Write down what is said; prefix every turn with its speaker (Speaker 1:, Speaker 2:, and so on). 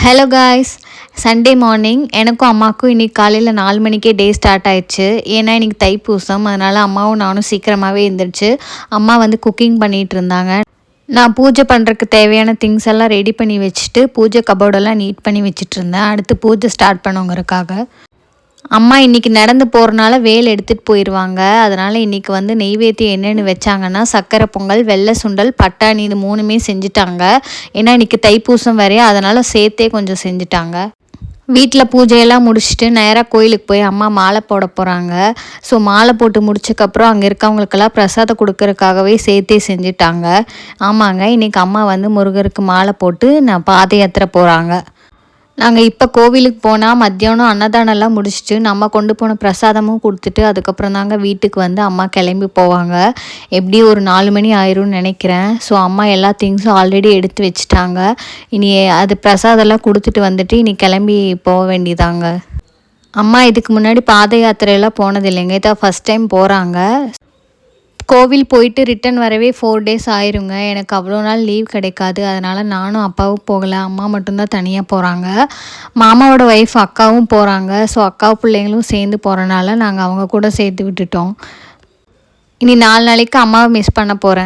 Speaker 1: Hello guys, Sunday morning எனக்கும் அம்மாவுக்கும் இன்றைக்கி காலையில் 4 மணிக்கே டே ஸ்டார்ட் ஆயிடுச்சு. ஏன்னா இன்றைக்கி தைப்பூசம், அதனால் அம்மாவும் நானும் சீக்கிரமாகவே எழுந்திரிச்சு அம்மா வந்து குக்கிங் பண்ணிகிட்டு இருந்தாங்க. நான் பூஜை பண்ணுறதுக்கு தேவையான திங்ஸ் எல்லாம் ரெடி பண்ணி வச்சுட்டு பூஜை கபோர்டெல்லாம் நீட் பண்ணி வச்சுட்டு இருந்தேன். அடுத்து பூஜை ஸ்டார்ட் பண்ணுங்கிறதுக்காக. அம்மா இன்றைக்கி நடந்து போகிறனால வேல் எடுத்துகிட்டு போயிடுவாங்க. அதனால் இன்றைக்கி வந்து நெய்வேத்தியம் என்னென்னு வச்சாங்கன்னா சர்க்கரை பொங்கல், வெள்ளை சுண்டல், பட்டாணி இது 3மே செஞ்சுட்டாங்க. ஏன்னா இன்றைக்கி தைப்பூசம் வேறையா, அதனால் சேர்த்தே கொஞ்சம் செஞ்சுட்டாங்க. வீட்டில் பூஜையெல்லாம் முடிச்சுட்டு நேராக கோயிலுக்கு போய் அம்மா மாலை போட போகிறாங்க. ஸோ மாலை போட்டு முடிச்சக்கப்புறம் அங்கே இருக்கவங்களுக்கெல்லாம் பிரசாதம் கொடுக்கறதுக்காகவே சேர்த்தே செஞ்சுட்டாங்க. ஆமாங்க, இன்றைக்கி அம்மா வந்து முருகருக்கு மாலை போட்டு பாத யாத்திரை போகிறாங்க. நாங்கள் இப்போ கோவிலுக்கு போனால் மத்தியானம் அன்னதானம்லாம் முடிச்சுட்டு நம்ம கொண்டு போன பிரசாதமும் கொடுத்துட்டு அதுக்கப்புறம் தாங்க வீட்டுக்கு வந்து அம்மா கிளம்பி போவாங்க. எப்படி ஒரு 4 மணி ஆயிரும்னு நினைக்கிறேன். ஸோ அம்மா எல்லா திங்ஸும் ஆல்ரெடி எடுத்து வச்சுட்டாங்க. இனி அது பிரசாதம்லாம் கொடுத்துட்டு வந்துட்டு இனி கிளம்பி போக வேண்டியதாங்க. அம்மா இதுக்கு முன்னாடி பாத யாத்திரையெல்லாம் போனது இல்லைங்க, இதான் ஃபஸ்ட் டைம் போகிறாங்க. கோவில் போயிட்டு ரிட்டன் வரவே 4 டேஸ் ஆயிருங்க. எனக்கு அவ்வளோ நாள் லீவ் கிடைக்காது. அதனால் நானும் அப்பாவும் போகலை, அம்மா மட்டும்தான் தனியாக போகிறாங்க. மாமாவோட ஒய்ஃப் அக்காவும் போகிறாங்க. ஸோ அக்கா பிள்ளைங்களும் சேர்ந்து போகிறனால நாங்கள் அவங்க கூட சேர்த்து விட்டுட்டோம். இனி 4 நாளைக்கு அம்மாவை மிஸ் பண்ண போகிறேன்.